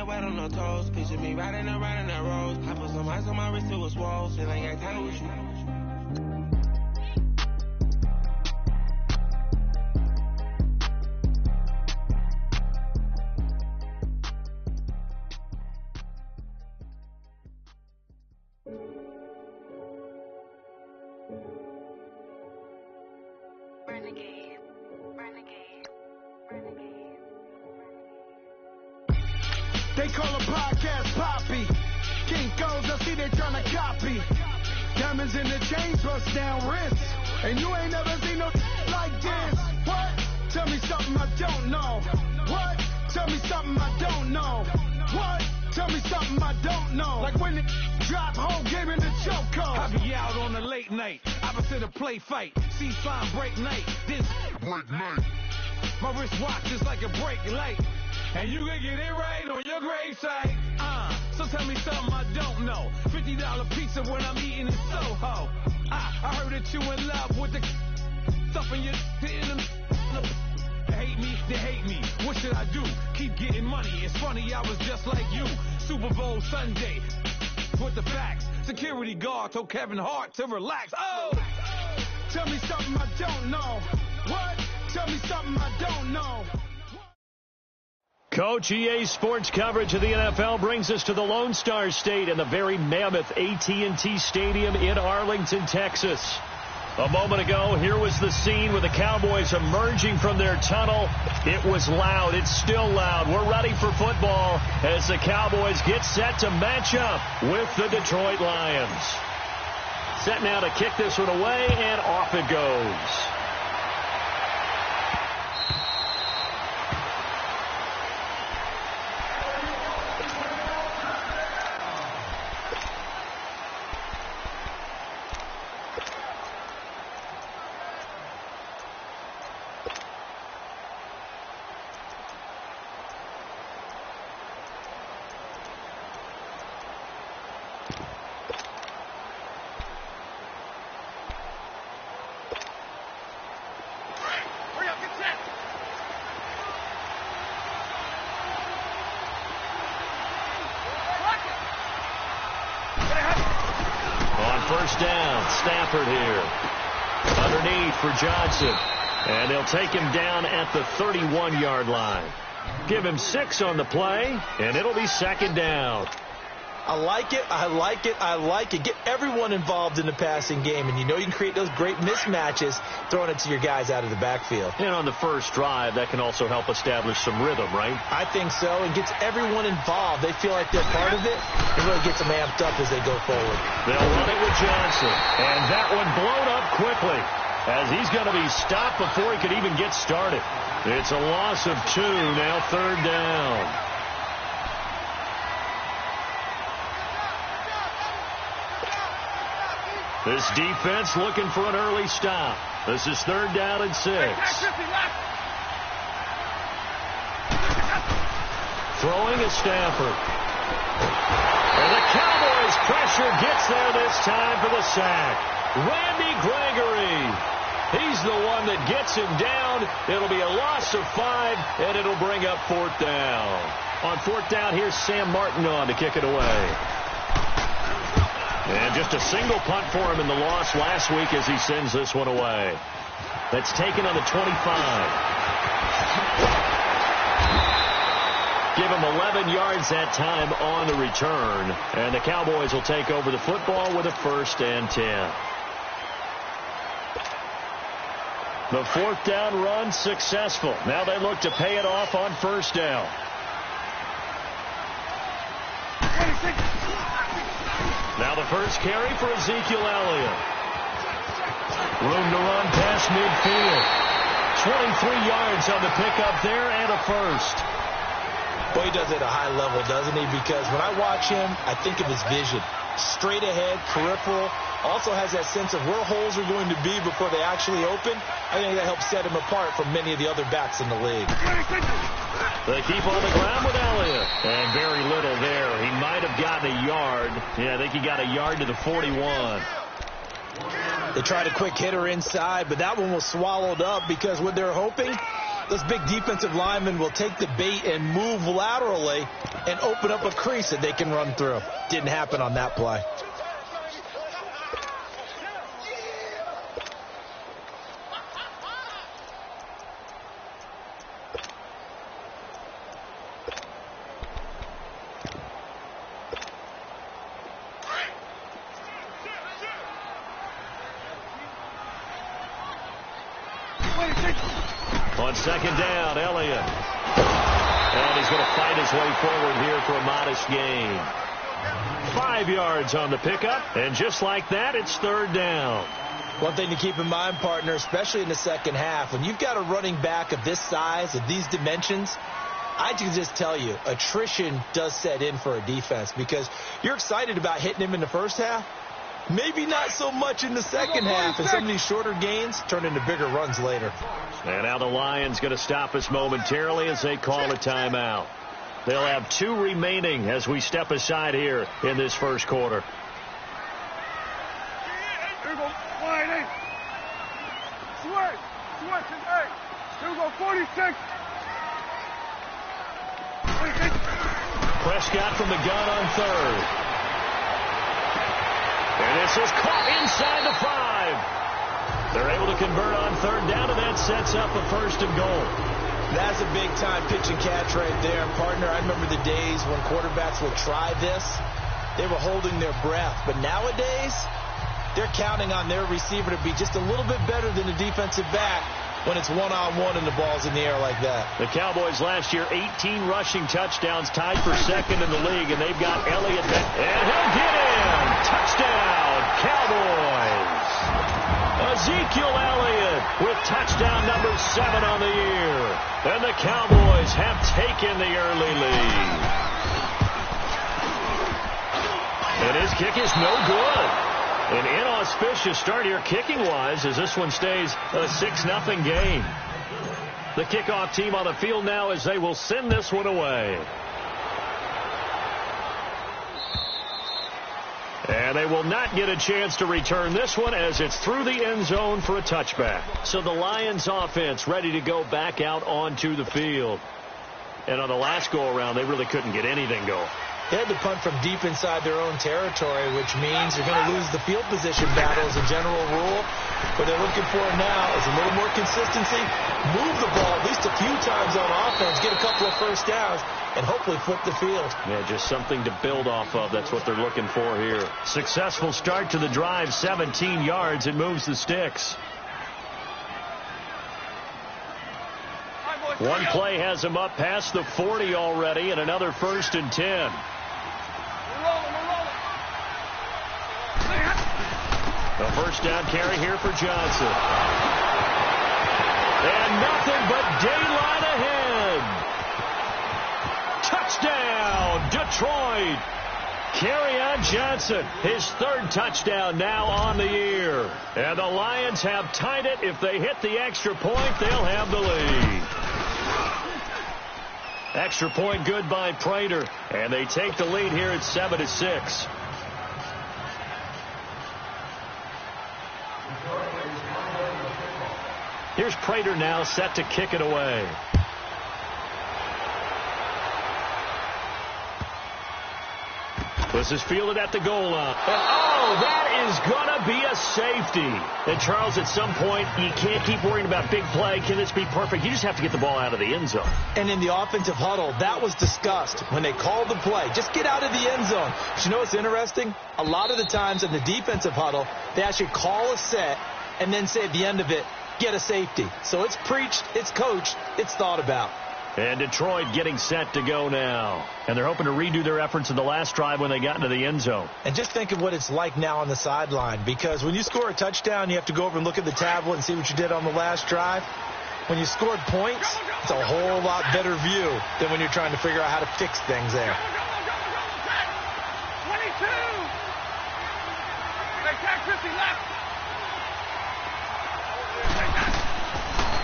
that wet on the toes. Picture me riding around in that rose. I put some ice on my wrist, it was swole. Still ain't got time with you. They call a podcast Poppy. Kinkos, I see they tryna copy. Diamonds in the chains, bust down wrists. And you ain't never seen no like this. What? Tell me something I don't know. What? Tell me something I don't know. What? Tell me something I don't know. Like when it drop home, game in the chokehold. I be out on a late night, opposite a play fight. See sign break night, this break night. My wristwatch is like a brake light. And you can get it right on your gravesite. So tell me something I don't know. $50 pizza when I'm eating in Soho. I heard that you in love with the stuff in your in They hate me, they hate me. What should I do? Keep getting money. It's funny, I was just like you. Super Bowl Sunday with the facts. Security guard told Kevin Hart to relax. Oh! Tell me something I don't know. What? Tell me something I don't know. Coach, EA Sports coverage of the NFL brings us to the Lone Star State and the very mammoth AT&T Stadium in Arlington, Texas. A moment ago, here was the scene with the Cowboys emerging from their tunnel. It was loud. It's still loud. We're ready for football as the Cowboys get set to match up with the Detroit Lions. Set now to kick this one away, and off it goes. First down, Stafford here. Underneath for Johnson. And they'll take him down at the 31-yard line. Give him 6 on the play, and it'll be second down. I like it, I like it, I like it. Get everyone involved in the passing game, and you know you can create those great mismatches throwing it to your guys out of the backfield. And on the first drive, that can also help establish some rhythm, right? I think so, and gets everyone involved. They feel like they're part of it. It really gets them amped up as they go forward. They'll run it with Johnson, and that one blown up quickly as he's going to be stopped before he could even get started. It's a loss of 2, now third down. This defense looking for an early stop. This is third down and 6. Throwing is Stafford. And the Cowboys pressure gets there this time for the sack. Randy Gregory. He's the one that gets him down. It'll be a loss of 5, and it'll bring up fourth down. On fourth down, here's Sam Martin on to kick it away. And just a single punt for him in the loss last week as he sends this one away. That's taken on the 25. Give him 11 yards that time on the return. And the Cowboys will take over the football with a 1st and 10. The fourth down run successful. Now they look to pay it off on first down. Now the first carry for Ezekiel Elliott. Room to run past midfield. 23 yards on the pickup there and a first. Well, he does it at a high level, doesn't he? Because when I watch him, I think of his vision. Straight ahead, peripheral. Also has that sense of where holes are going to be before they actually open. I think that helps set him apart from many of the other backs in the league. They keep on the ground with Elliott. And very little there. He might have gotten a yard. Yeah, I think he got a yard to the 41. They tried a quick hitter inside, but that one was swallowed up because what they're hoping Those big defensive linemen will take the bait and move laterally and open up a crease that they can run through. Didn't happen on that play. On second down, Elliott. And he's going to fight his way forward here for a modest gain. 5 yards on the pickup, and just like that, it's third down. One thing to keep in mind, partner, especially in the second half, when you've got a running back of this size, of these dimensions, I can just tell you, attrition does set in for a defense because you're excited about hitting him in the first half. Maybe not so much in the second half, and some of these shorter gains turn into bigger runs later. And now the Lions going to stop us momentarily as they call a timeout. They'll have 2 remaining as we step aside here in this first quarter. Here we go, wide eight. Switch, hey. Here we go, 46. Prescott from the gun on third. And this is caught inside the 5. They're able to convert on third down, and that sets up a first and goal. That's a big-time pitch and catch right there. And, partner, I remember the days when quarterbacks would try this. They were holding their breath. But nowadays, they're counting on their receiver to be just a little bit better than the defensive back when it's one-on-one and the ball's in the air like that. The Cowboys last year, 18 rushing touchdowns, tied for second in the league, and they've got Elliott. And he'll get in! Touchdown, Cowboys! Ezekiel Elliott with touchdown number 7 on the year. And the Cowboys have taken the early lead. And his kick is no good. An inauspicious start here kicking-wise as this one stays a 6-0 game. The kickoff team on the field now as they will send this one away. And they will not get a chance to return this one as it's through the end zone for a touchback. So the Lions offense ready to go back out onto the field. And on the last go-around, they really couldn't get anything going. They had to punt from deep inside their own territory, which means you're going to lose the field position battle as a general rule. What they're looking for now is a little more consistency, move the ball at least a few times on offense, get a couple of first downs, and hopefully flip the field. Yeah, just something to build off of. That's what they're looking for here. Successful start to the drive, 17 yards. It moves the sticks. One play has him up past the 40 already, and another 1st and 10. A first down carry here for Johnson. And nothing but daylight ahead. Touchdown, Detroit. Kerryon Johnson, his 3rd touchdown now on the year. And the Lions have tied it. If they hit the extra point, they'll have the lead. Extra point good by Prater. And they take the lead here at 7-6. Here's Prater now set to kick it away. This is fielded at the goal line. And that is going to be a safety. And, Charles, at some point, you can't keep worrying about big play. Can this be perfect? You just have to get the ball out of the end zone. And in the offensive huddle, that was discussed when they called the play. Just get out of the end zone. But you know what's interesting? A lot of the times in the defensive huddle, they actually call a set and then say at the end of it, get a safety. So it's preached, it's coached, it's thought about. And Detroit getting set to go now. And they're hoping to redo their efforts in the last drive when they got into the end zone. And just think of what it's like now on the sideline. Because when you score a touchdown, you have to go over and look at the tablet and see what you did on the last drive. When you scored points, it's a whole lot better view than when you're trying to figure out how to fix things there. 22. They tack 50 left.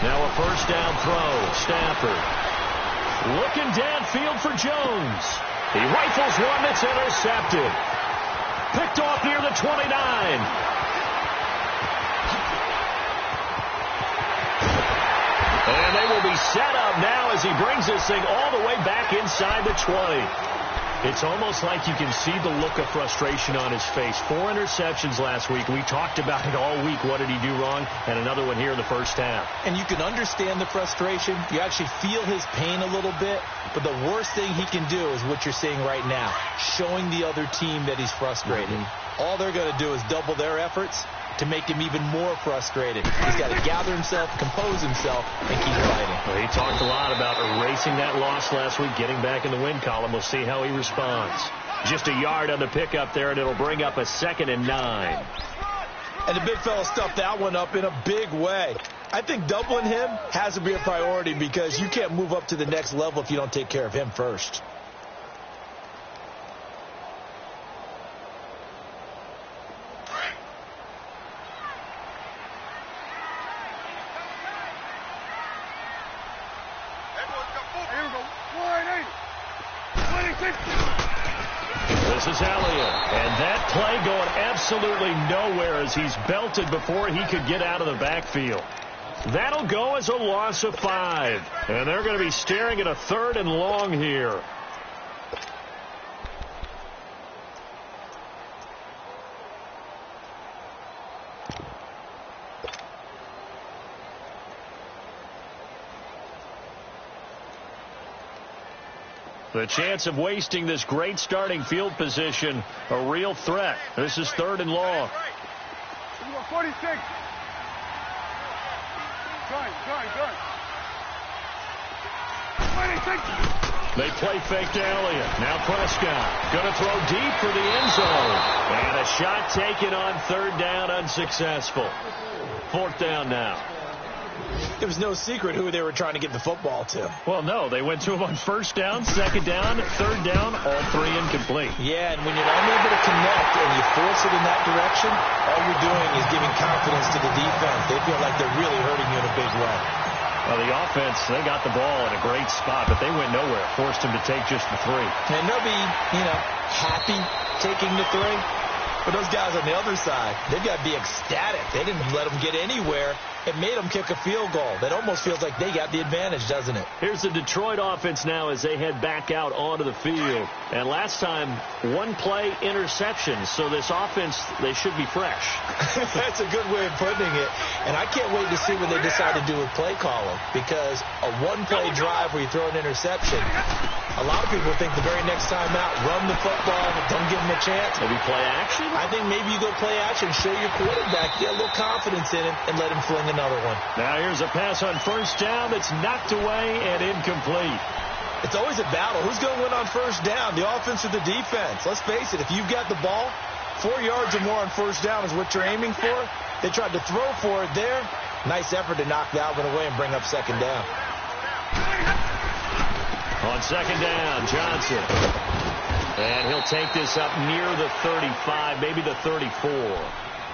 Now a first down throw. Stafford looking downfield for Jones. He rifles one that's intercepted. Picked off near the 29. And they will be set up now as he brings this thing all the way back inside the 20. It's almost like you can see the look of frustration on his face. 4 interceptions last week. We talked about it all week. What did he do wrong? And another one here in the first half. And you can understand the frustration. You actually feel his pain a little bit. But the worst thing he can do is what you're seeing right now, showing the other team that he's frustrated. All they're going to do is double their efforts to make him even more frustrated. He's got to gather himself, compose himself, and keep fighting. Well, he talked a lot about erasing that loss last week, getting back in the win column. We'll see how he responds. Just a yard on the pickup there, and it'll bring up a 2nd and 9. And the big fella stuffed that one up in a big way. I think doubling him has to be a priority because you can't move up to the next level if you don't take care of him first. This is Elliott, and that play going absolutely nowhere as he's belted before he could get out of the backfield. That'll go as a loss of 5, and they're going to be staring at a 3rd and long here. The chance of wasting this great starting field position, a real threat. This is 3rd and long. 46. They play fake to Elliott. Now Prescott going to throw deep for the end zone. And a shot taken on 3rd down, unsuccessful. 4th down now. It was no secret who they were trying to get the football to. Well, no. They went to him on 1st down, 2nd down, 3rd down, all 3 incomplete. Yeah, and when you're unable to connect and you force it in that direction, all you're doing is giving confidence to the defense. They feel like they're really hurting you in a big way. Well, the offense, they got the ball in a great spot, but they went nowhere. Forced him to take just the 3. And they'll be, happy taking the 3. But those guys on the other side, they've got to be ecstatic. They didn't let them get anywhere. It made them kick a field goal. That almost feels like they got the advantage, doesn't it? Here's the Detroit offense now as they head back out onto the field. And last time, 1-play interception. So this offense, they should be fresh. That's a good way of putting it. And I can't wait to see what they decide to do with play calling. Because a 1-play drive where you throw an interception, a lot of people think the very next time out, run the football, don't give them a chance. Maybe play action? I think maybe you go play action, show your quarterback, get a little confidence in him, and let him fling another one. Now here's a pass on 1st down that's knocked away and incomplete. It's always a battle. Who's going to win on 1st down, the offense or the defense? Let's face it, if you've got the ball, 4 yards or more on 1st down is what you're aiming for. They tried to throw for it there. Nice effort to knock that one away and bring up 2nd down. On 2nd down, Johnson. And he'll take this up near the 35, maybe the 34.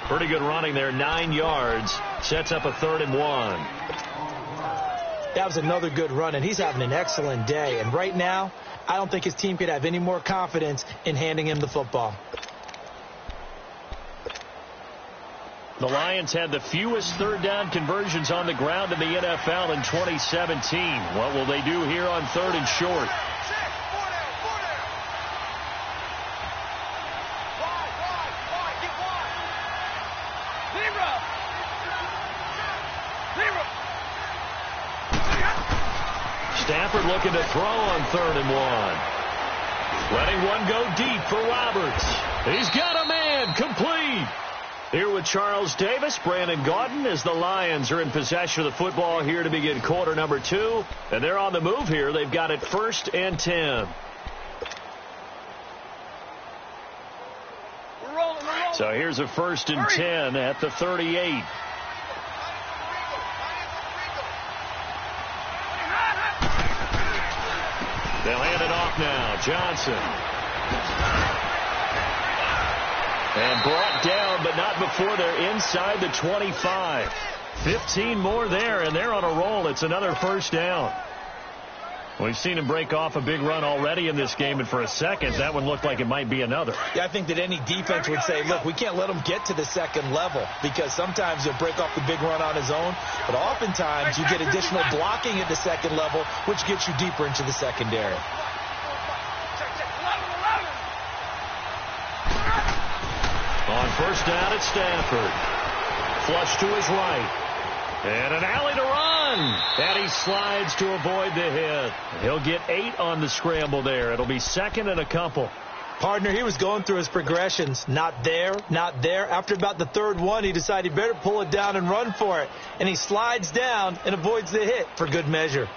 Pretty good running there, 9 yards. Sets up a 3rd and 1. That was another good run, and he's having an excellent day. And right now, I don't think his team could have any more confidence in handing him the football. The Lions had the fewest 3rd down conversions on the ground in the NFL in 2017. What will they do here on 3rd and short? Stafford looking to throw on 3rd and 1. Letting one go deep for Roberts. He's got a man, complete. Here with Charles Davis, Brandon Gaudin, as the Lions are in possession of the football here to begin quarter number 2. And they're on the move here. They've got it 1st and 10. So here's a 1st and 10 at the 38. They'll hand it off now. Johnson. And brought down, but not before they're inside the 25. 15 more there, and they're on a roll. It's another 1st down. We've seen him break off a big run already in this game, and for a second, that one looked like it might be another. Yeah, I think that any defense would say, look, we can't let him get to the second level, because sometimes he'll break off the big run on his own, but oftentimes you get additional blocking at the second level, which gets you deeper into the secondary. On first down at Stafford. Flush to his right. And an alley to run. And he slides to avoid the hit. He'll get 8 on the scramble there. It'll be second and a couple. Partner, he was going through his progressions. Not there, not there. After about the third one, he decided he better pull it down and run for it. And he slides down and avoids the hit for good measure.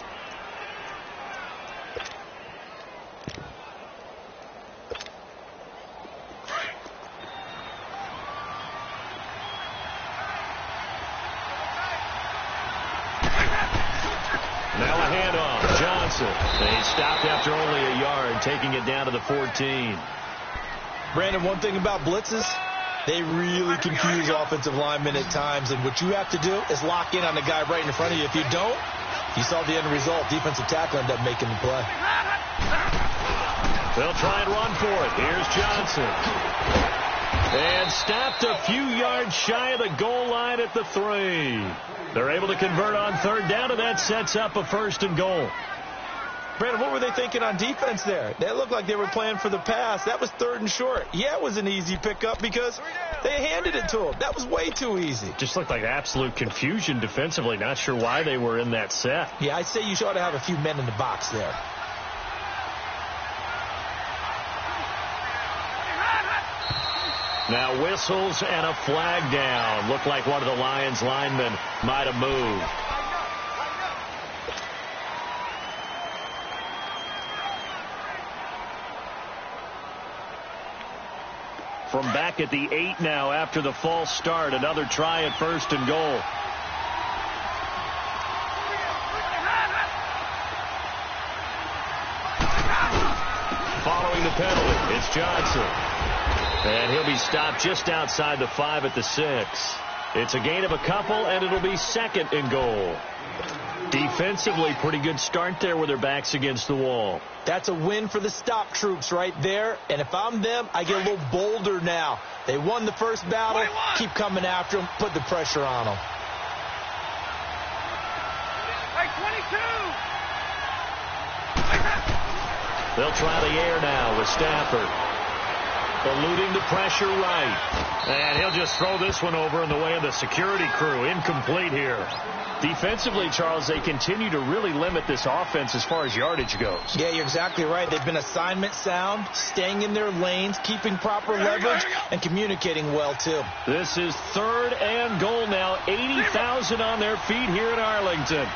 Now a handoff. Johnson. They stopped after only a yard, taking it down to the 14. Brandon, one thing about blitzes, they really confuse offensive linemen at times, and what you have to do is lock in on the guy right in front of you. If you don't, you saw the end result. Defensive tackle ended up making the play. They'll try and run for it. Here's Johnson. And stopped a few yards shy of the goal line at the 3. They're able to convert on third down, and that sets up a first and goal. Brandon, what were they thinking on defense there? They looked like they were playing for the pass. That was third and short. Yeah, it was an easy pickup because they handed it to him. That was way too easy. Just looked like absolute confusion defensively. Not sure why they were in that set. Yeah, I'd say you ought to have a few men in the box there. Now whistles and a flag down. Looked like one of the Lions linemen might have moved. From back at the 8 now after the false start. Another try at first and goal. Following the penalty, it's Johnson. And he'll be stopped just outside the 5 at the 6. It's a gain of a couple, and it'll be second and goal. Defensively, pretty good start there with their backs against the wall. That's a win for the stop troops right there. And if I'm them, I get a little bolder now. They won the first battle. 21. Keep coming after them. Put the pressure on them. Hey, 22. They'll try the air now with Stafford. Eluding the pressure right. And he'll just throw this one over in the way of the security crew. Incomplete here. Defensively, Charles, they continue to really limit this offense as far as yardage goes. Yeah, you're exactly right. They've been assignment sound, staying in their lanes, keeping proper leverage, and communicating well, too. This is third and goal now. 80,000 on their feet here in Arlington.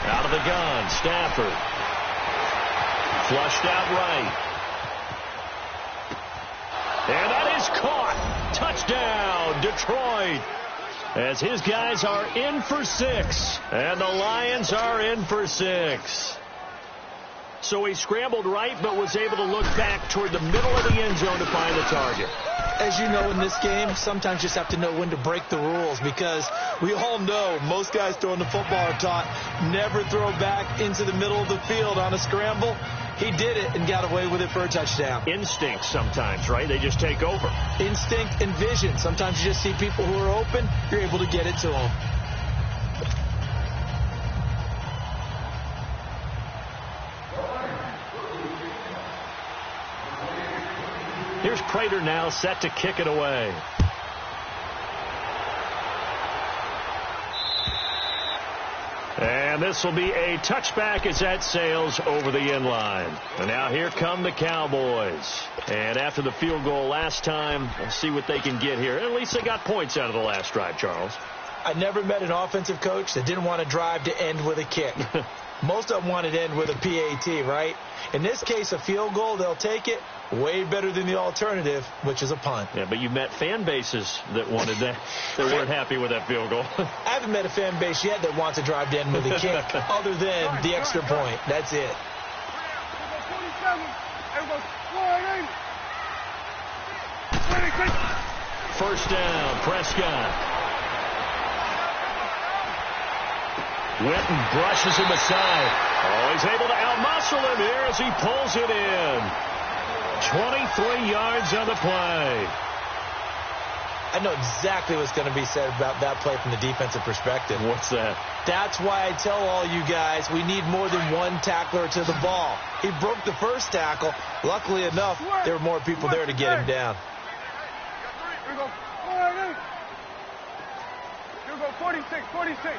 Out of the gun, Stafford. Flushed out right. And that is caught. Touchdown, Detroit. As his guys are in for 6. And the Lions are in for 6. So he scrambled right, but was able to look back toward the middle of the end zone to find the target. As you know, in this game, sometimes you just have to know when to break the rules, because we all know most guys throwing the football are taught never throw back into the middle of the field on a scramble. He did it and got away with it for a touchdown. Instinct sometimes, right? They just take over. Instinct and vision. Sometimes you just see people who are open, you're able to get it to them. Here's Prater now set to kick it away. And this will be a touchback as that sails over the end line. And now here come the Cowboys. And after the field goal last time, let's see what they can get here. At least they got points out of the last drive, Charles. I never met an offensive coach that didn't want to drive to end with a kick. Most of them wanted to end with a PAT, right? In this case, a field goal, they'll take it. Way better than the alternative, which is a punt. Yeah, but you met fan bases that wanted that. They weren't happy with that field goal. I haven't met a fan base yet that wants to drive to end with a kick other than the extra point. That's it. First down, Prescott. Witten brushes him aside. Oh, he's able to outmuscle him here as he pulls it in. 23 yards on the play. I know exactly what's going to be said about that play from the defensive perspective. What's that? That's why I tell all you guys we need more than one tackler to the ball. He broke the first tackle. Luckily enough, there were more people there to get him down. Here we go. 46. 26.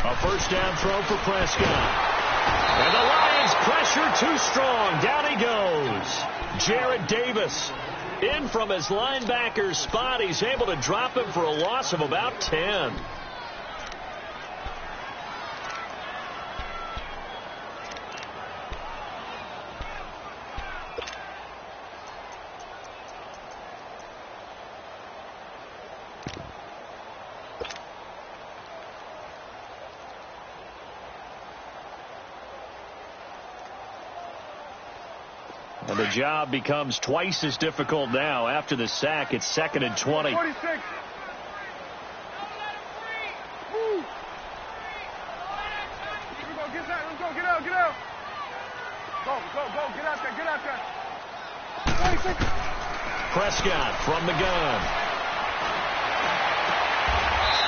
A first down throw for Prescott. And the Lions pressure too strong. Down he goes. Jared Davis in from his linebacker spot. He's able to drop him for a loss of about 10. And the job becomes twice as difficult now. After the sack, it's 2nd and 20. 46. Move. Here we go. Get that. Let's go. Get out. Get out. Go. Get out there. 26. Prescott from the gun.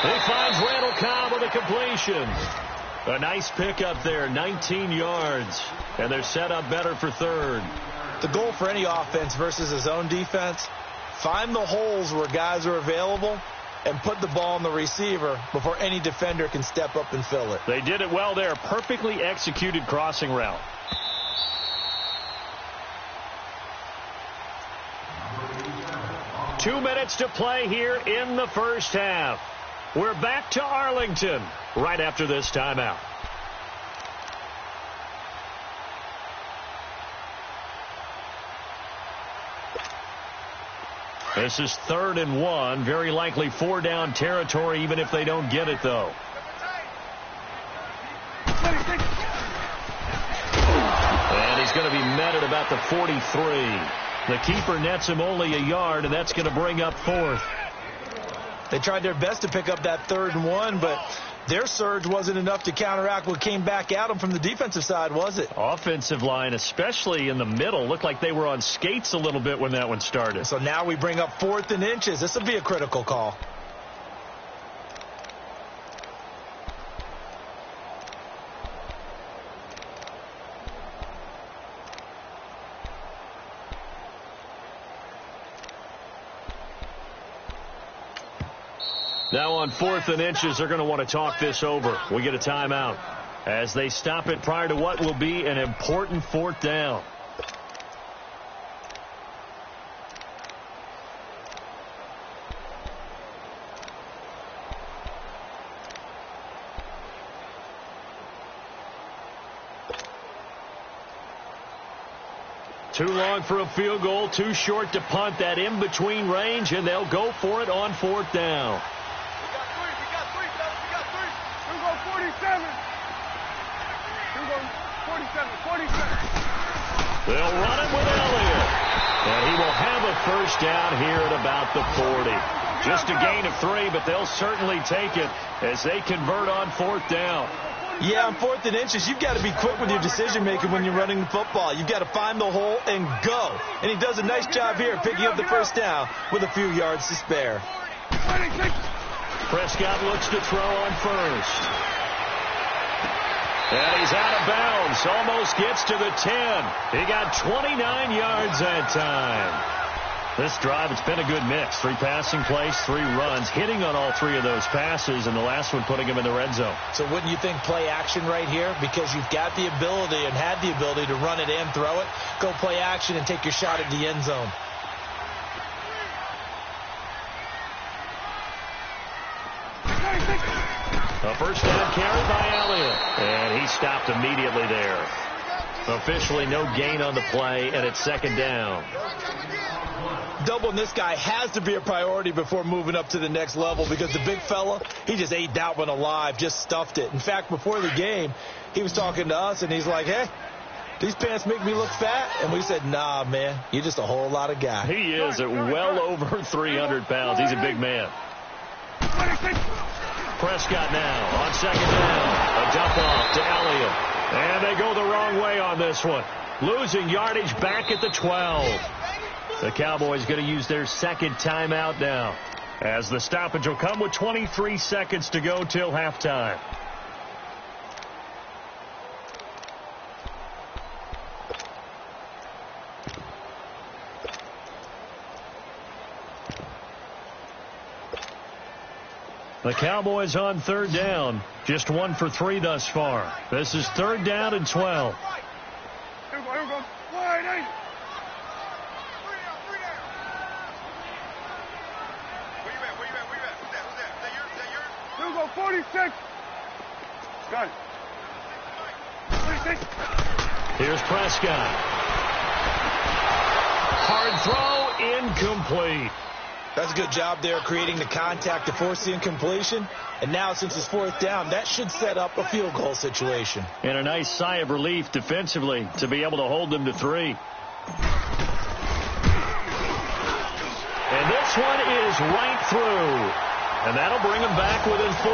He finds Randall Cobb with a completion. A nice pickup there, 19 yards. And they're set up better for third. The goal for any offense versus his own defense, find the holes where guys are available and put the ball on the receiver before any defender can step up and fill it. They did it well there. Perfectly executed crossing route. Two minutes to play here in the first half. We're back to Arlington right after this timeout. This is 3rd and 1. Very likely 4-down territory, even if they don't get it, though. And he's going to be met at about the 43. The keeper nets him only a yard, and that's going to bring up 4th. They tried their best to pick up that 3rd and 1, but their surge wasn't enough to counteract what came back at them from the defensive side, was it? Offensive line, especially in the middle, looked like they were on skates a little bit when that one started. So now we bring up 4th and inches. This will be a critical call. Now on 4th and inches, they're going to want to talk this over. We get a timeout as they stop it prior to what will be an important 4th down. Too long for a field goal, too short to punt. That in-between range, and they'll go for it on 4th down. We got three. Here we go, 47. Here we go, 47. They'll run it with Elliott. And he will have a first down here at about the 40. Just a gain of 3, but they'll certainly take it as they convert on 4th down. Yeah, on 4th and inches, you've got to be quick with your decision-making when you're running the football. You've got to find the hole and go. And he does a nice job here picking up the first down with a few yards to spare. Prescott looks to throw on first. And he's out of bounds. Almost gets to the 10. He got 29 yards that time. This drive, it's been a good mix. 3 passing plays, 3 runs, hitting on all 3 of those passes, and the last one putting him in the red zone. So wouldn't you think play action right here? Because you've got the ability and had the ability to run it and throw it. Go play action and take your shot at the end zone. A first down carry by Elliott. And he stopped immediately there. Officially no gain on the play, and it's second down. Doubling this guy has to be a priority before moving up to the next level because the big fella, he just ate that one alive, just stuffed it. In fact, before the game, he was talking to us, and he's like, hey, these pants make me look fat? And we said, nah, man, you're just a whole lot of guy. He is at well over 300 pounds. He's a big man. Prescott now on second down. A dump off to Elliott. And they go the wrong way on this one. Losing yardage back at the 12. The Cowboys going to use their second timeout now, as the stoppage will come with 23 seconds to go till halftime. The Cowboys on third down, just 1 for 3 thus far. This is third down and 12. Here we go. Wide eight. Here we go, 46. Got it. 46. Here's Prescott. Hard throw, incomplete. That's a good job there, creating the contact to force the incompletion. And now, since it's fourth down, that should set up a field goal situation. And a nice sigh of relief defensively to be able to hold them to 3. And this one is right through. And that'll bring them back within 4.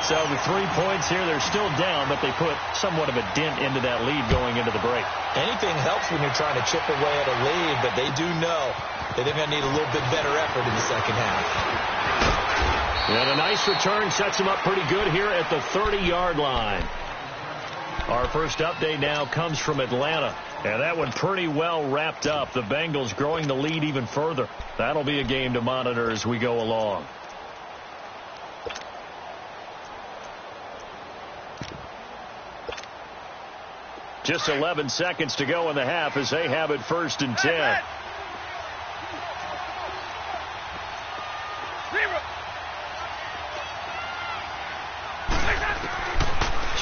So the 3 points here, they're still down, but they put somewhat of a dent into that lead going into the break. Anything helps when you're trying to chip away at a lead, but they do know that they're going to need a little bit better effort in the second half. And a nice return sets them up pretty good here at the 30-yard line. Our first update now comes from Atlanta. And that one pretty well wrapped up. The Bengals growing the lead even further. That'll be a game to monitor as we go along. Just 11 seconds to go in the half as they have it first and 10.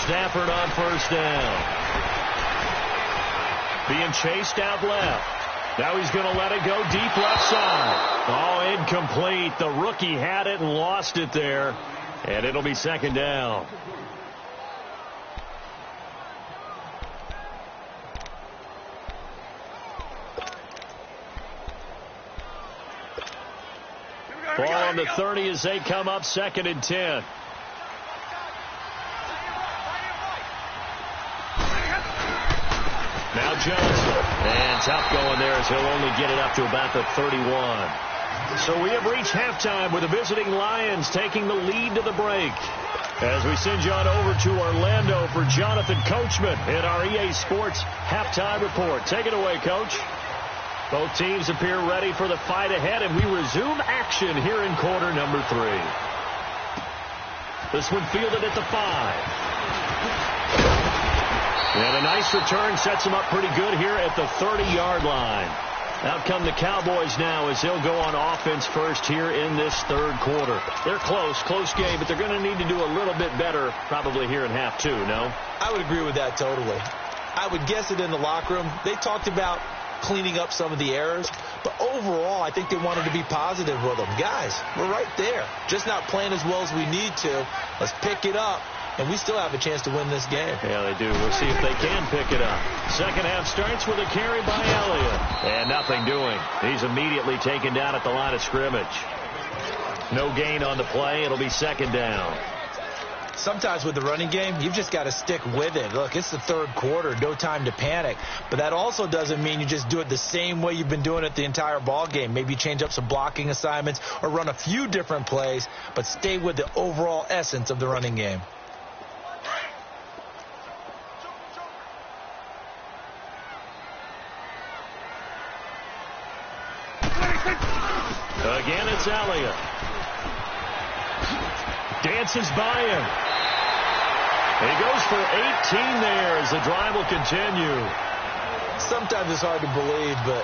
Stafford on first down. Being chased out left. Now he's going to let it go deep left side. Oh, incomplete. The rookie had it and lost it there. And it'll be second down. Ball on the 30 as they come up second and 10. Now Johnson. And tough going there as he'll only get it up to about the 31. So we have reached halftime with the visiting Lions taking the lead to the break. As we send you on over to Orlando for Jonathan Coachman in our EA Sports halftime report. Take it away, Coach. Both teams appear ready for the fight ahead, and we resume action here in quarter number 3. This one fielded at the 5. And a nice return sets them up pretty good here at the 30-yard line. Out come the Cowboys now as they'll go on offense first here in this third quarter. They're close game, but they're going to need to do a little bit better probably here in half 2, no? I would agree with that totally. I would guess it in the locker room. They talked about cleaning up some of the errors, but overall I think they wanted to be positive with them. Guys, we're right there. Just not playing as well as we need to. Let's pick it up, and we still have a chance to win this game. Yeah, they do. We'll see if they can pick it up. Second half starts with a carry by Elliott. And nothing doing. He's immediately taken down at the line of scrimmage. No gain on the play. It'll be second down. Sometimes with the running game, you've just got to stick with it. Look, it's the third quarter, no time to panic. But that also doesn't mean you just do it the same way you've been doing it the entire ball game. Maybe change up some blocking assignments or run a few different plays, but stay with the overall essence of the running game. Again, it's Elliott. Dances by him. He goes for 18 there as the drive will continue. Sometimes it's hard to believe, but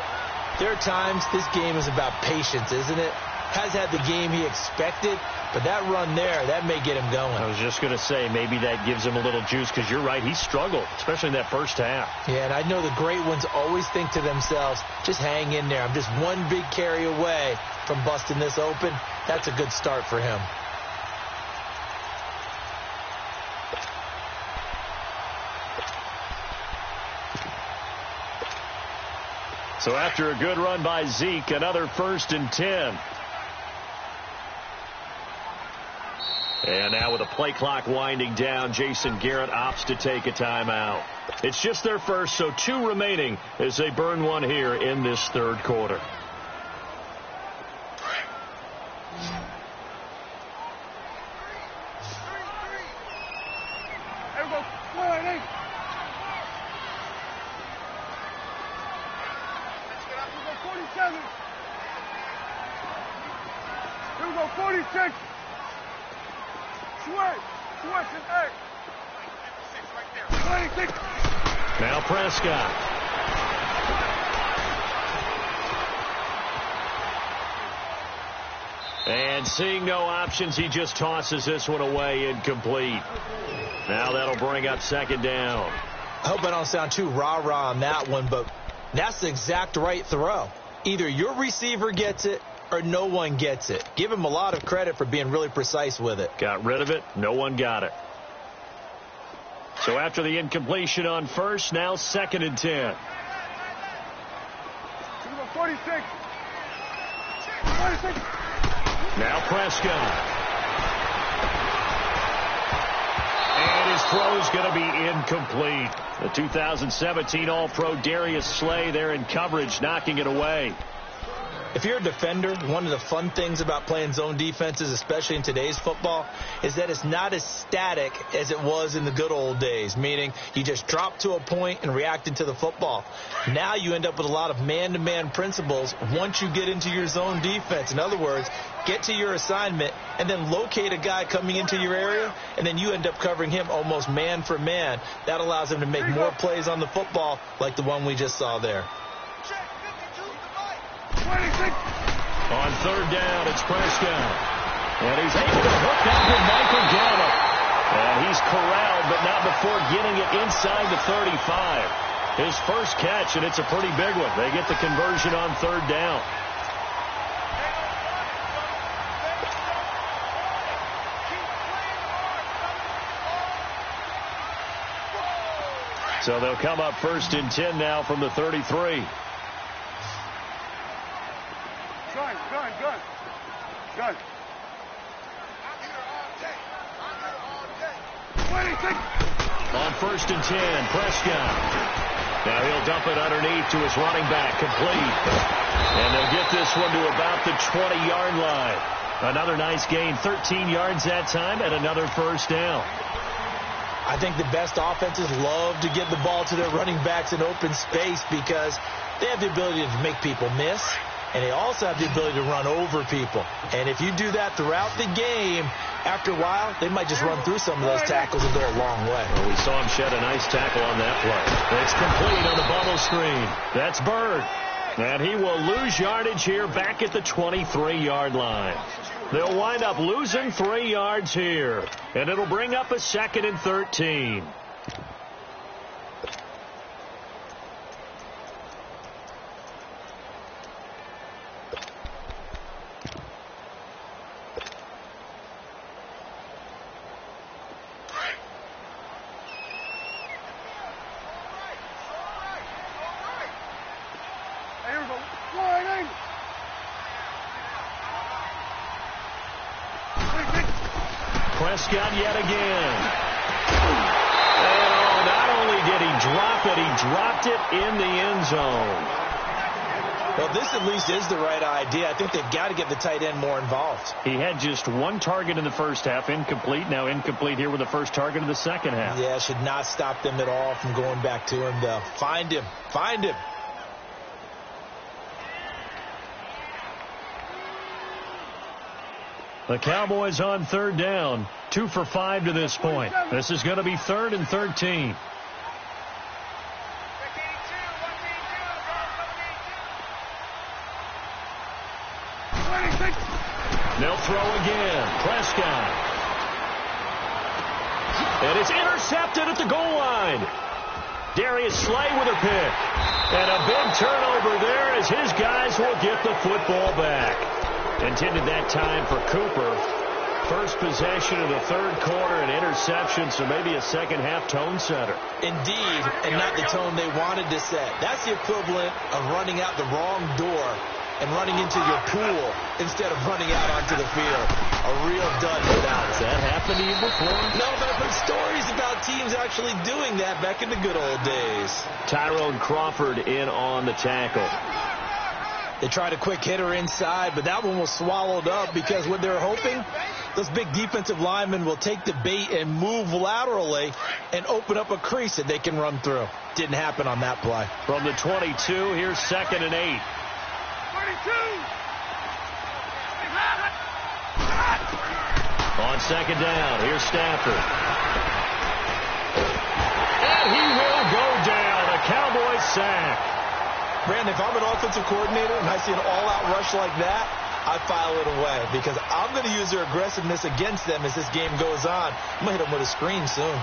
there are times this game is about patience, isn't it? has had the game he expected, but that run there, that may get him going. I was just going to say, maybe that gives him a little juice, because you're right, he struggled, especially in that first half. Yeah, and I know the great ones always think to themselves, just hang in there. I'm just one big carry away from busting this open. That's a good start for him. So after a good run by Zeke, another 1st and 10. And now with the play clock winding down, Jason Garrett opts to take a timeout. It's just their first, so 2 remaining as they burn one here in this 3rd quarter. There we go. 1-8. Here we go, 47. Here we go, 46. Switch and egg. 26. Now Prescott. And seeing no options, he just tosses this one away, incomplete. Now that'll bring up 2nd down. I hope I don't sound too rah-rah on that one, but that's the exact right throw. Either your receiver gets it or no one gets it. Give him a lot of credit for being really precise with it. Got rid of it. No one got it. So after the incompletion on 1st, now 2nd and 10. 46. Now Prescott. And his throw's going to be incomplete. The 2017 All-Pro Darius Slay there in coverage, knocking it away. If you're a defender, one of the fun things about playing zone defenses, especially in today's football, is that it's not as static as it was in the good old days, meaning you just drop to a point and reacted to the football. Now you end up with a lot of man-to-man principles once you get into your zone defense. In other words, get to your assignment and then locate a guy coming into your area, and then you end up covering him almost man for man. That allows him to make more plays on the football like the one we just saw there. 26. On 3rd down, it's Prescott. And he's able to hook up with Michael Gallup. And he's corralled, but not before getting it inside the 35. His first catch, and it's a pretty big one. They get the conversion on 3rd down. So they'll come up 1st and 10 now from the 33. Gun. 26. On 1st and 10, Prescott. Now he'll dump it underneath to his running back, complete. And they'll get this one to about the 20-yard line. Another nice gain, 13 yards that time, and another 1st down. I think the best offenses love to give the ball to their running backs in open space because they have the ability to make people miss. And they also have the ability to run over people. And if you do that throughout the game, after a while, they might just run through some of those tackles and go a long way. Well, we saw him shed a nice tackle on that play. It's complete on the bubble screen. That's Bird. And he will lose yardage here back at the 23-yard line. They'll wind up losing 3 yards here. And it'll bring up a 2nd and 13. Prescott yet again. And not only did he drop it, he dropped it in the end zone. Well, this at least is the right idea. I think they've got to get the tight end more involved. He had just 1 target in the first half, incomplete. Now incomplete here with the first target of the second half. Yeah, should not stop them at all from going back to him, though. Find him. Find him. The Cowboys on 3rd down. 2 for 5 to this point. This is going to be 3rd and 13. They'll throw again. Prescott. And it's intercepted at the goal line. Darius Slay with a pick. And a big turnover there as his guys will get the football back. Intended that time for Cooper. First possession of the third quarter, an interception, so maybe a second-half tone setter. Indeed, and not the tone they wanted to set. That's the equivalent of running out the wrong door and running into your pool instead of running out onto the field. A real dud for that. Has that happened to you before? No, but I've heard stories about teams actually doing that back in the good old days. Tyrone Crawford in on the tackle. They tried a quick hitter inside, but that one was swallowed up because what they're hoping, those big defensive linemen will take the bait and move laterally and open up a crease that they can run through. Didn't happen on that play. From the 22, here's 2nd and 8. 22. On 2nd down, here's Stafford. And he will go down. A Cowboys sack. Brandon, if I'm an offensive coordinator and I see an all-out rush like that, I file it away because I'm going to use their aggressiveness against them as this game goes on. I'm going to hit them with a screen soon.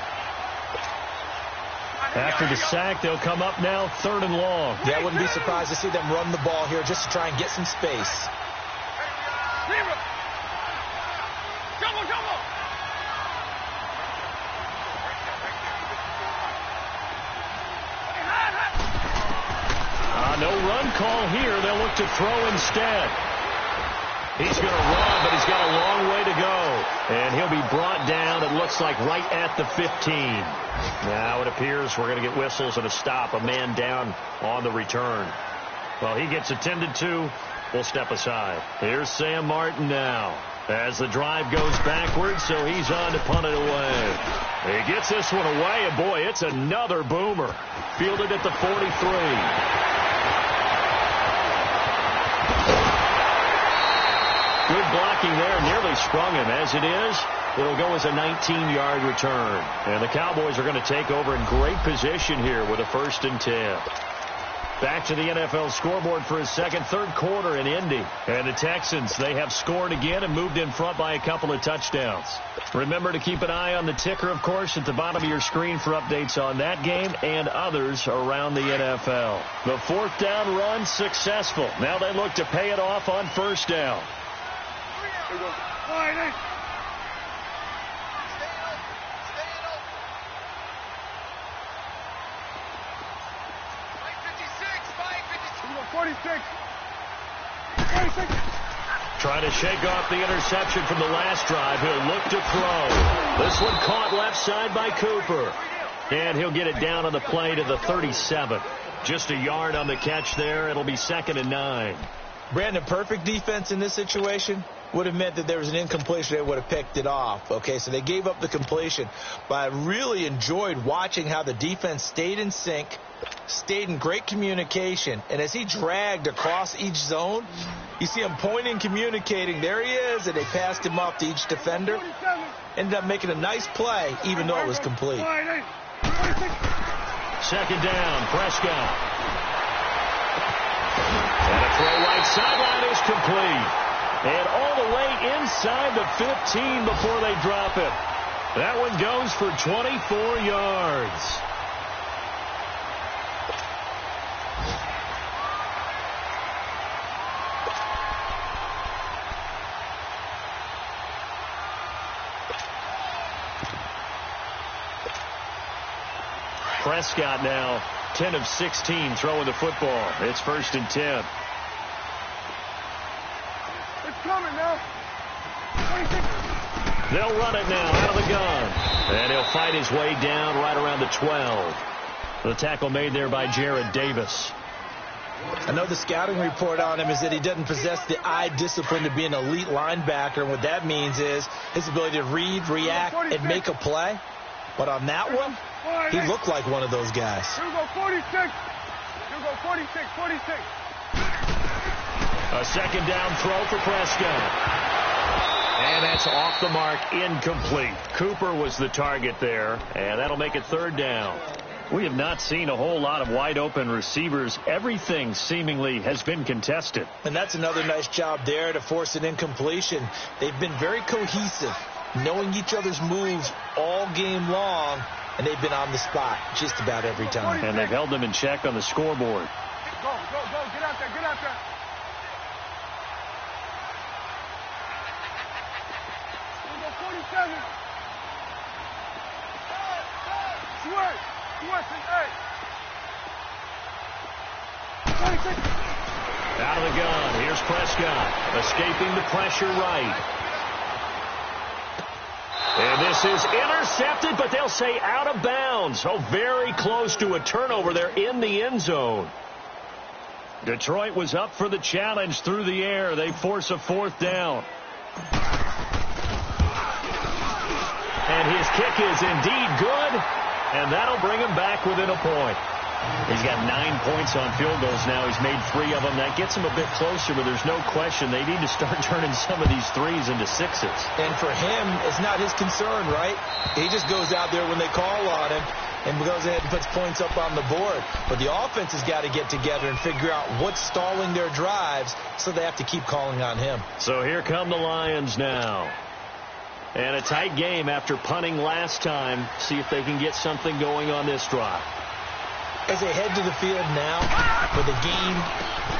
After the sack, they'll come up now 3rd and long. Yeah, I wouldn't be surprised to see them run the ball here just to try and get some space. No run call here. They'll look to throw instead. He's going to run, but he's got a long way to go. And he'll be brought down, it looks like, right at the 15. Now it appears we're going to get whistles and a stop. A man down on the return. Well, he gets attended to. We'll step aside. Here's Sam Martin now as the drive goes backwards, so he's on to punt it away. He gets this one away, and boy, it's another boomer. Fielded at the 43. Good blocking there, nearly sprung him. As it is, it'll go as a 19-yard return. And the Cowboys are going to take over in great position here with a 1st and 10. Back to the NFL scoreboard for his third quarter in Indy. And the Texans, they have scored again and moved in front by a couple of touchdowns. Remember to keep an eye on the ticker, of course, at the bottom of your screen for updates on that game and others around the NFL. The 4th down run successful. Now they look to pay it off on 1st down. Trying to shake off the interception from the last drive. He'll look to throw. This one caught left side by Cooper. And he'll get it down on the play to the 37. Just a yard on the catch there. It'll be 2nd and 9. Brandon, perfect defense in this situation would have meant that there was an incompletion. They would have picked it off. Okay, so they gave up the completion. But I really enjoyed watching how the defense stayed in sync, stayed in great communication. And as he dragged across each zone, you see him pointing, communicating. There he is, and they passed him off to each defender. Ended up making a nice play, even though it was complete. 2nd down, Prescott. And a throw right sideline is complete. And all the way inside the 15 before they drop it. That one goes for 24 yards. Prescott now 10 of 16 throwing the football. It's 1st and 10. They'll run it now out of the gun. And he'll fight his way down right around the 12. The tackle made there by Jared Davis. I know the scouting report on him is that he doesn't possess the eye discipline to be an elite linebacker. And what that means is his ability to read, react, and make a play. But on that one, he looked like one of those guys. Here we go, 46. Here we go, 46, 46. A 2nd down throw for Prescott. And that's off the mark, incomplete. Cooper was the target there, and that'll make it 3rd down. We have not seen a whole lot of wide-open receivers. Everything seemingly has been contested. And that's another nice job there to force an incompletion. They've been very cohesive, knowing each other's moves all game long, and they've been on the spot just about every time. And they've held them in check on the scoreboard. Go, go, go. Get out there, get out there. We'll go 47. Sweat. Out of the gun. Here's Prescott. Escaping the pressure right. And this is intercepted, but they'll say out of bounds. Oh, very close to a turnover there in the end zone. Detroit was up for the challenge through the air. They force a 4th down. And his kick is indeed good. And that'll bring him back within a point. He's got 9 points on field goals now. He's made 3 of them. That gets him a bit closer, but there's no question they need to start turning some of these 3s into 6s. And for him, it's not his concern, right? He just goes out there when they call on him and goes ahead and puts points up on the board. But the offense has got to get together and figure out what's stalling their drives, so they have to keep calling on him. So here come the Lions now. And a tight game after punting last time. See if they can get something going on this drive. As they head to the field now, with the game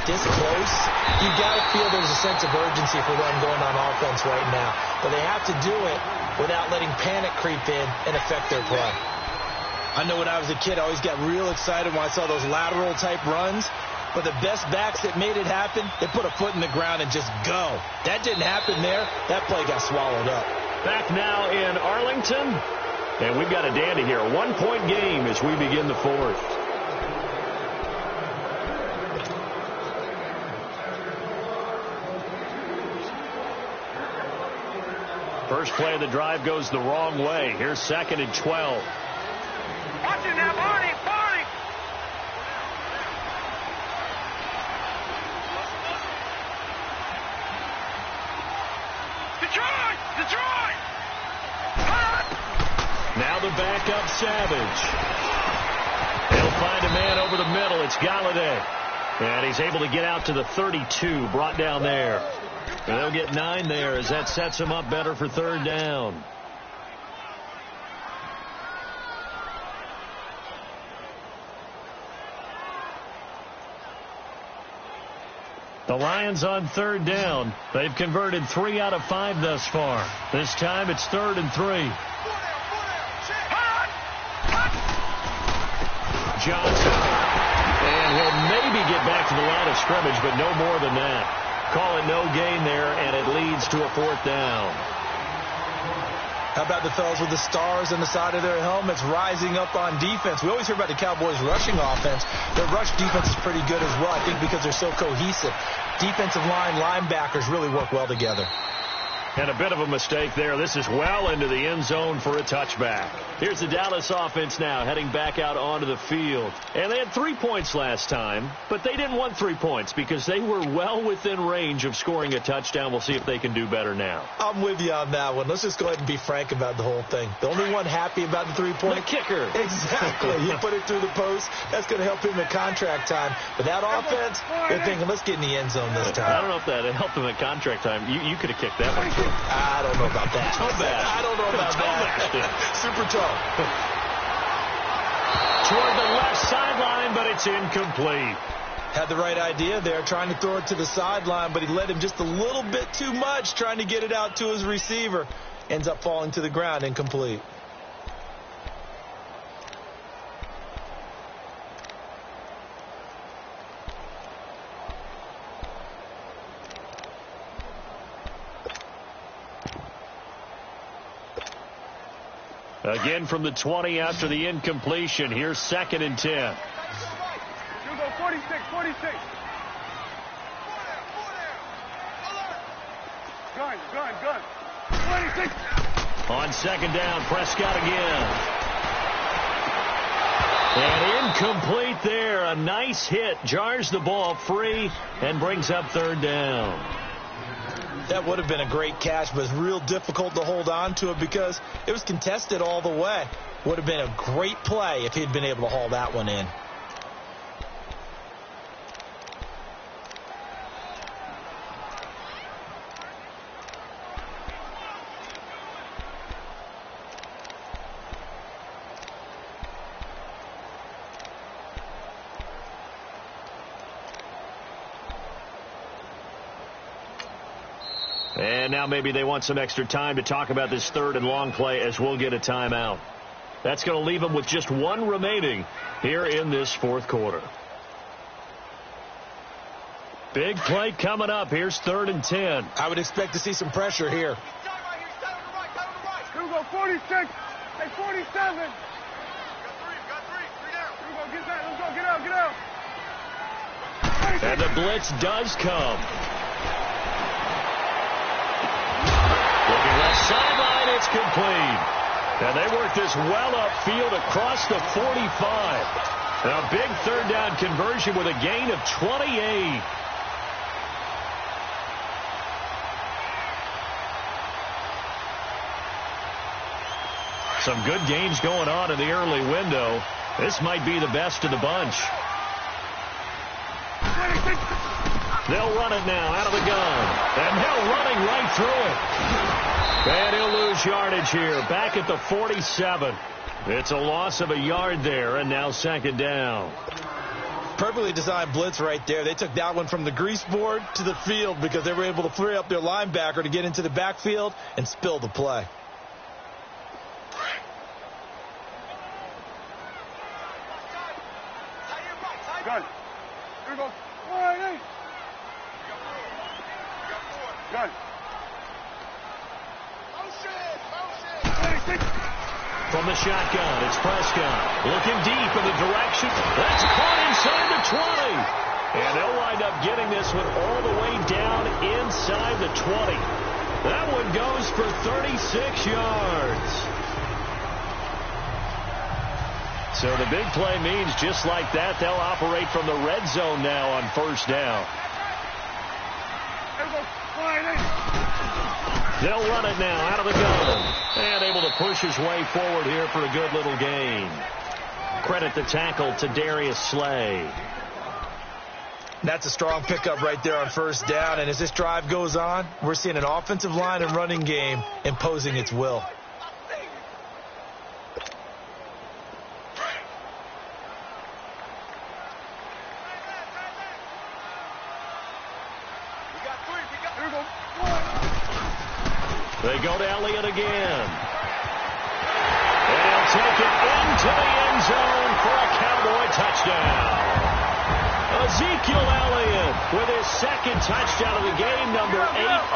this close, you've got to feel there's a sense of urgency for them going on offense right now. But they have to do it without letting panic creep in and affect their play. I know when I was a kid, I always got real excited when I saw those lateral-type runs. But the best backs that made it happen, they put a foot in the ground and just go. That didn't happen there. That play got swallowed up. Back now in Arlington, and we've got a dandy here. 1-point game as we begin the 4th. First play of the drive goes the wrong way. Here's 2nd and 12. Watch it now, Barney, Barney. Detroit, Detroit. Now the backup Savage. They'll find a man over the middle. It's Galladay. And he's able to get out to the 32, brought down there. And they'll get 9 there as that sets him up better for 3rd down. The Lions on 3rd down. They've converted 3 out of 5 thus far. This time it's 3rd and 3. Johnson. And he'll maybe get back to the line of scrimmage, but no more than that. Call it no gain there, and it leads to a 4th down. How about the fellas with the stars on the side of their helmets rising up on defense? We always hear about the Cowboys' rushing offense. Their rush defense is pretty good as well, I think, because they're so cohesive. Defensive line, linebackers really work well together. And a bit of a mistake there. This is well into the end zone for a touchback. Here's the Dallas offense now heading back out onto the field. And they had 3 points last time, but they didn't want 3 points because they were well within range of scoring a touchdown. We'll see if they can do better now. I'm with you on that one. Let's just go ahead and be frank about the whole thing. The only one happy about the 3-point? The kicker. Exactly. You put it through the post. That's going to help him in contract time. But that offense, they're thinking, let's get in the end zone this time. I don't know if that helped him at contract time. You could have kicked that one too. I don't know about that. I don't know about that. Super tall. Toward the left sideline, but it's incomplete. Had the right idea there, trying to throw it to the sideline, but he led him just a little bit too much, trying to get it out to his receiver. Ends up falling to the ground, incomplete. Again from the 20 after the incompletion. Here's 2nd and 10. You go 46, 46. Gun. 26. On 2nd down, Prescott again. And incomplete there. A nice hit. Jars the ball free and brings up 3rd down. That would have been a great catch, but it's real difficult to hold on to it because it was contested all the way. Would have been a great play if he'd been able to haul that one in. And now maybe they want some extra time to talk about this third and long play as we'll get a timeout. That's going to leave them with just one remaining here in this fourth quarter. Big play coming up. Here's 3rd and 10. I would expect to see some pressure here. Here we go, 46. Hey, 47. Got three down. Here we go, get that. Let's go, get out. And the blitz does come. Looking left sideline, it's complete. And they work this well upfield across the 45. A big third down conversion with a gain of 28. Some good games going on in the early window. This might be the best of the bunch. They'll run it now out of the gun. And they're running right through it. And he'll lose yardage here. Back at the 47. It's a loss of a yard there, and now 2nd down. Perfectly designed blitz right there. They took that one from the grease board to the field because they were able to free up their linebacker to get into the backfield and spill the play. Gun. Here we go. 1-8. Gun. From the shotgun, it's Prescott. Looking deep in the direction. That's caught inside the 20. And they'll wind up getting this one all the way down inside the 20. That one goes for 36 yards. So the big play means just like that, they'll operate from the red zone now on 1st down. They'll run it now out of the gun. And able to push his way forward here for a good little gain. Credit the tackle to Darius Slay. That's a strong pickup right there on 1st down. And as this drive goes on, we're seeing an offensive line and running game imposing its will. They go to Elliott again. And he'll take it into the end zone for a Cowboy touchdown. Ezekiel Elliott with his 2nd touchdown of the game, number 8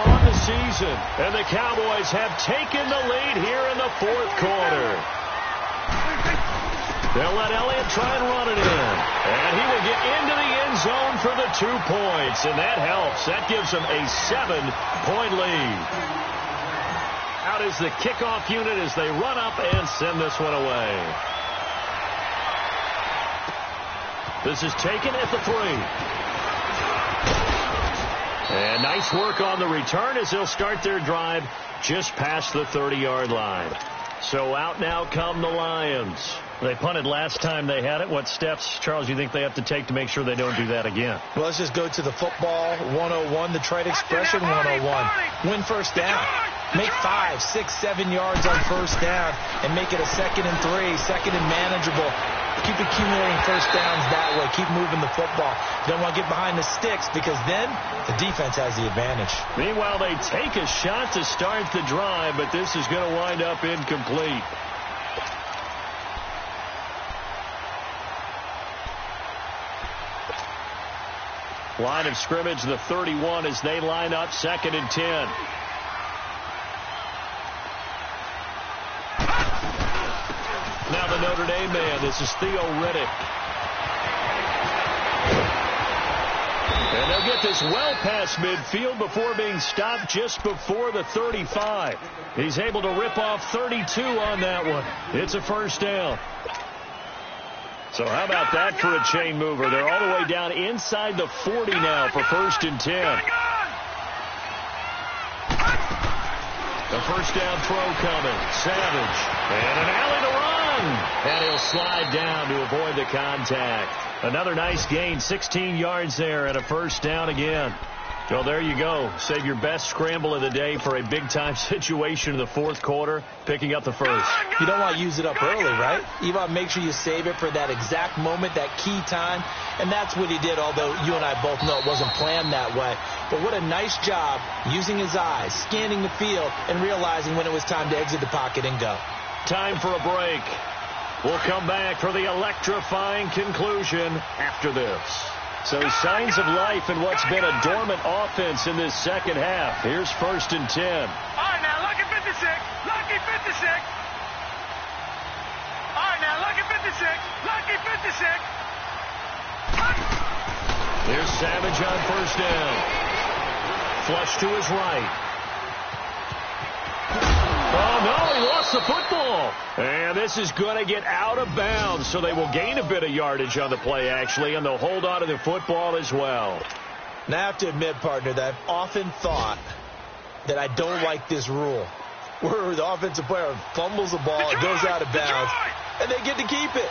on the season. And the Cowboys have taken the lead here in the 4th quarter. They'll let Elliott try and run it in. And he will get into the end zone for the 2 points. And that helps. That gives them a 7-point lead. Out is the kickoff unit as they run up and send this one away. This is taken at the 3. And nice work on the return as they'll start their drive just past the 30-yard line. So out now come the Lions. They punted last time they had it. What steps, Charles, you think they have to take to make sure they don't do that again? Well, let's just go to the football 101, the trade expression 101. Win 1st down. Make 5, 6, 7 yards on 1st down and make it a 2nd and 3, 2nd and manageable. Keep accumulating 1st downs that way. Keep moving the football. You don't want to get behind the sticks because then the defense has the advantage. Meanwhile, they take a shot to start the drive, but this is going to wind up incomplete. Line of scrimmage, the 31 as they line up 2nd and 10. Now the Notre Dame man, this is Theo Riddick. And they'll get this well past midfield before being stopped just before the 35. He's able to rip off 32 on that one. It's a 1st down. So how about that for a chain mover? They're all the way down inside the 40 now for 1st and 10. A first down throw coming. Savage. And an alley to run. And he'll slide down to avoid the contact. Another nice gain. 16 yards there and a first down again. Well, there you go. Save your best scramble of the day for a big-time situation in the fourth quarter, picking up the first. You don't want to use it up early, right? You want to make sure you save it for that exact moment, that key time. And that's what he did, although you and I both know it wasn't planned that way. But what a nice job using his eyes, scanning the field, and realizing when it was time to exit the pocket and go. Time for a break. We'll come back for the electrifying conclusion after this. So signs of life in what's been a dormant offense in this second half. Here's 1st and 10. All right, now, lucky 56. Lucky 56. All right, now, lucky 56. Lucky 56. There's Savage on first down. Flush to his right. Oh, no, he lost the football. And this is going to get out of bounds, so they will gain a bit of yardage on the play, actually, and they'll hold on to the football as well. Now, I have to admit, partner, that I've often thought that I don't like this rule, where the offensive player fumbles the ball, it goes out of bounds, and they get to keep it.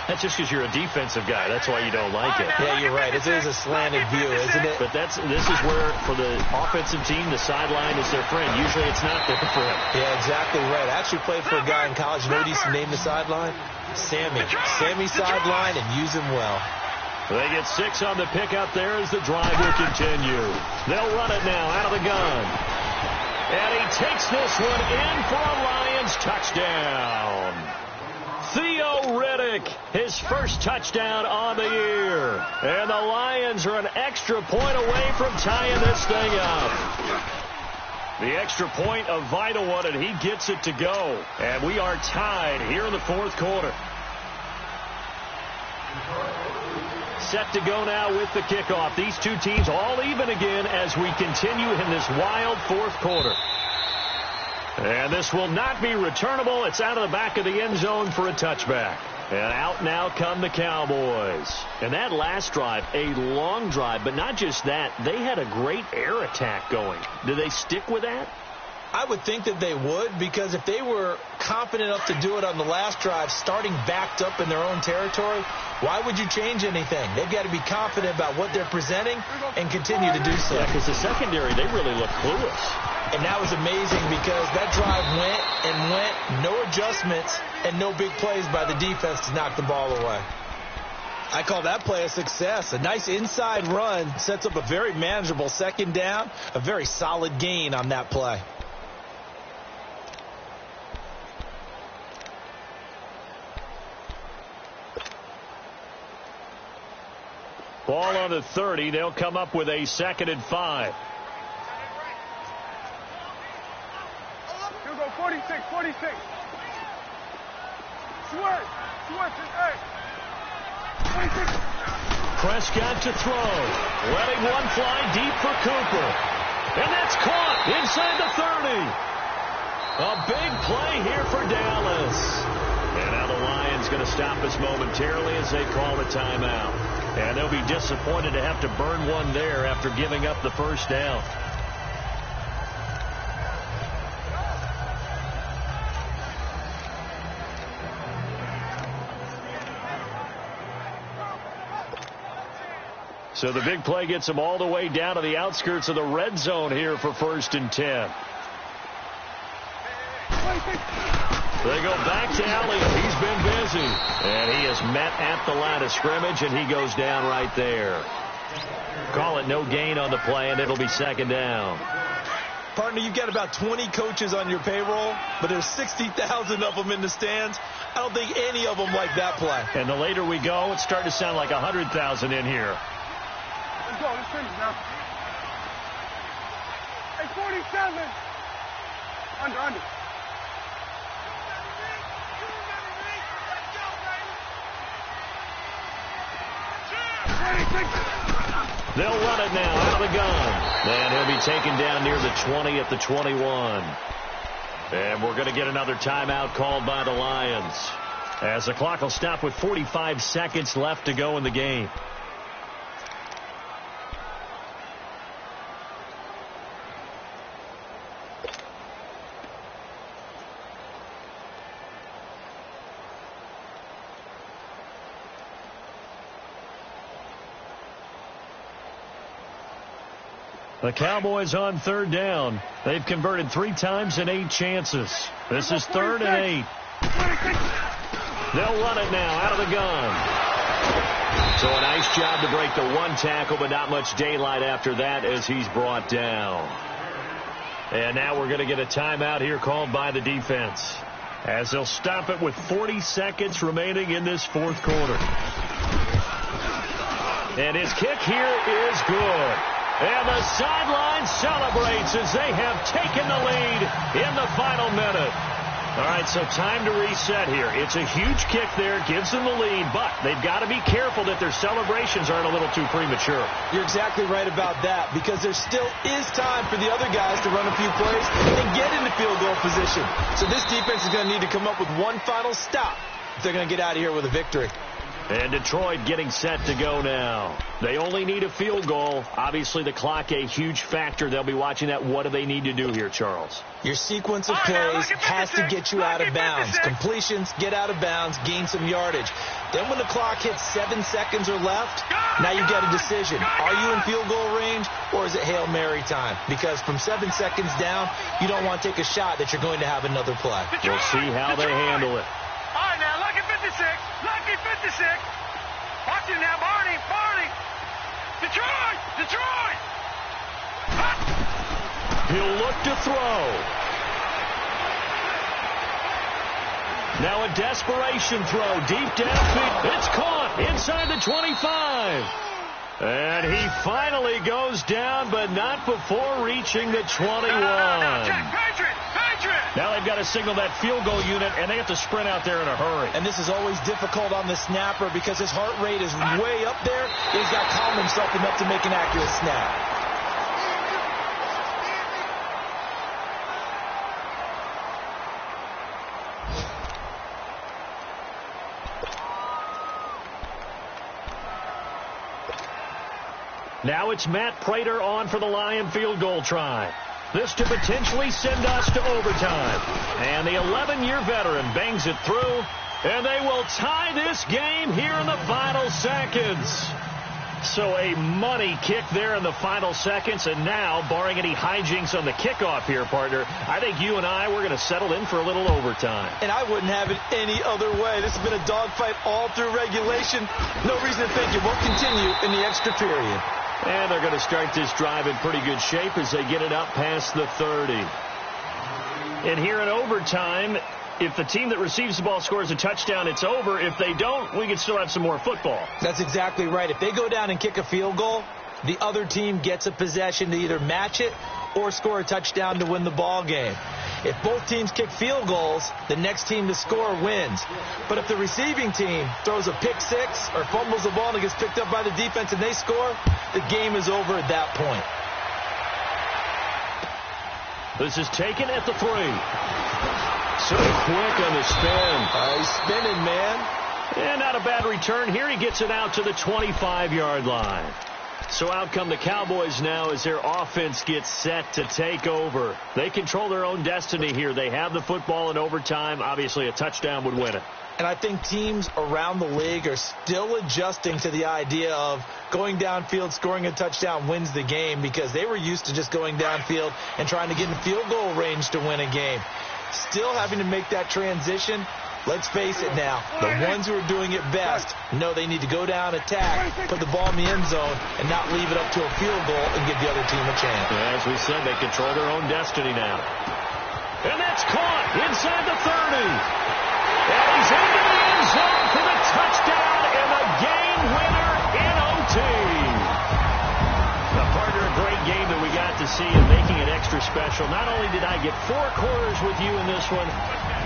That's just because you're a defensive guy. That's why you don't like it. Yeah, you're right. It is a slanted view, isn't it? But this is where, for the offensive team, the sideline is their friend. Usually it's not there for him. Yeah, exactly right. I actually played for a guy in college. You know what he used to name the sideline? Sammy. Sammy sideline, and use him well. They get 6 on the pickup there as the drive will continue. They'll run it now out of the gun. And he takes this one in for a Lions touchdown. Theo Riddick, his first touchdown on the year. And the Lions are an extra point away from tying this thing up. The extra point, a vital one, and he gets it to go. And we are tied here in the fourth quarter. Set to go now with the kickoff. These two teams all even again as we continue in this wild fourth quarter. And this will not be returnable. It's out of the back of the end zone for a touchback. And out now come the Cowboys. And that last drive, a long drive, but not just that. They had a great air attack going. Do they stick with that? I would think that they would, because if they were confident enough to do it on the last drive, starting backed up in their own territory, why would you change anything? They've got to be confident about what they're presenting and continue to do so. Yeah, because the secondary, they really look clueless. And that was amazing because that drive went and went, no adjustments, and no big plays by the defense to knock the ball away. I call that play a success. A nice inside run sets up a very manageable second down, a very solid gain on that play. Ball on the 30. They'll come up with a 2nd and 5. He'll go 46, 46. Swerve, hey. 46. Prescott to throw. Letting one fly deep for Cooper. And that's caught inside the 30. A big play here for Dallas. And now the Lions going to stop us momentarily as they call a timeout. And they'll be disappointed to have to burn one there after giving up the first down. So the big play gets them all the way down to the outskirts of the red zone here for 1st and 10. They go back to Elliott. He's been busy. And he is met at the line of scrimmage, and he goes down right there. Call it no gain on the play, and it'll be 2nd down. Partner, you've got about 20 coaches on your payroll, but there's 60,000 of them in the stands. I don't think any of them like that play. And the later we go, it's starting to sound like 100,000 in here. Let's go, let's finish now. Hey, 47. Under. They'll run it now out of the gun. And he'll be taken down near the 20 at the 21. And we're going to get another timeout called by the Lions, as the clock will stop with 45 seconds left to go in the game. The Cowboys on third down. They've converted 3 times in 8 chances. This is 3rd and 8. They'll run it now out of the gun. So a nice job to break the 1 tackle, but not much daylight after that as he's brought down. And now we're going to get a timeout here called by the defense, as they'll stop it with 40 seconds remaining in this 4th quarter. And his kick here is good. And the sideline celebrates as they have taken the lead in the final minute. All right, so time to reset here. It's a huge kick there, gives them the lead, but they've got to be careful that their celebrations aren't a little too premature. You're exactly right about that, because there still is time for the other guys to run a few plays and get into field goal position. So this defense is going to need to come up with one final stop if they're going to get out of here with a victory. And Detroit getting set to go now. They only need a field goal. Obviously, the clock a huge factor. They'll be watching that. What do they need to do here, Charles? Your sequence of plays has to get you out of bounds. Completions, get out of bounds, gain some yardage. Then when the clock hits 7 seconds or left, now you get a decision. Are you in field goal range, or is it Hail Mary time? Because from 7 seconds down, you don't want to take a shot that you're going to have another play. We'll see how they handle it. All right, now, lucky 56. Lucky 56. Watch it now, Barney. Barney. Detroit. Detroit. He'll look to throw. Now a desperation throw deep downfield. It's caught inside the 25. And he finally goes down, but not before reaching the 21. Now they've got to signal that field goal unit, and they have to sprint out there in a hurry. And this is always difficult on the snapper because his heart rate is way up there. He's got to calm himself enough to make an accurate snap. Now it's Matt Prater on for the Lion field goal try. This to potentially send us to overtime. And the 11-year veteran bangs it through, and they will tie this game here in the final seconds. So a money kick there in the final seconds, and now, barring any hijinks on the kickoff here, partner, I think you and I, we're going to settle in for a little overtime. And I wouldn't have it any other way. This has been a dogfight all through regulation. No reason to think it won't continue in the extra period. And they're going to start this drive in pretty good shape as they get it up past the 30. And here in overtime, if the team that receives the ball scores a touchdown, it's over. If they don't, we can still have some more football. That's exactly right. If they go down and kick a field goal, the other team gets a possession to either match it or score a touchdown to win the ball game. If both teams kick field goals, the next team to score wins. But if the receiving team throws a pick six or fumbles the ball and it gets picked up by the defense and they score, the game is over at that point. This is taken at the 3. So quick on the spin. He's spinning, man. And not a bad return here. He gets it out to the 25-yard line. So out come the Cowboys now as their offense gets set to take over. They control their own destiny here. They have the football in overtime. Obviously, a touchdown would win it. And I think teams around the league are still adjusting to the idea of going downfield, scoring a touchdown wins the game, because they were used to just going downfield and trying to get in field goal range to win a game. Still having to make that transition. Let's face it now, the ones who are doing it best know they need to go down, attack, put the ball in the end zone, and not leave it up to a field goal and give the other team a chance. As we said, they control their own destiny now. And that's caught inside the 30. And he's into the end zone for the touchdown and the game winner in OT. A partner, a great game that we got to see and making it extra special. Not only did I get 4 quarters with you in this one,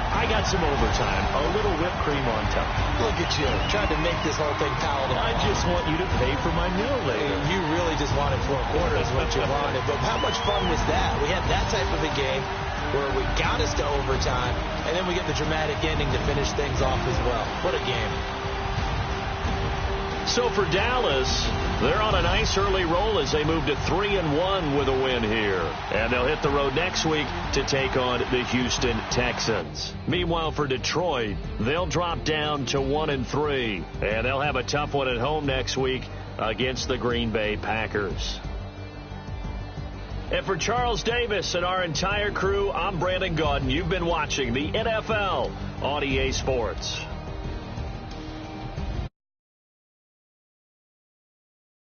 I got some overtime, a little whipped cream on top. Look at you, trying to make this whole thing palatable. I just want you to pay for my meal later. You really just wanted 4 quarters, what you wanted. But how much fun was that? We had that type of a game where we got us to overtime, and then we get the dramatic ending to finish things off as well. What a game. So for Dallas, they're on a nice early roll as they move to 3-1 with a win here. And they'll hit the road next week to take on the Houston Texans. Meanwhile, for Detroit, they'll drop down to 1-3. And they'll have a tough one at home next week against the Green Bay Packers. And for Charles Davis and our entire crew, I'm Brandon Gaudin. You've been watching the NFL on EA Sports.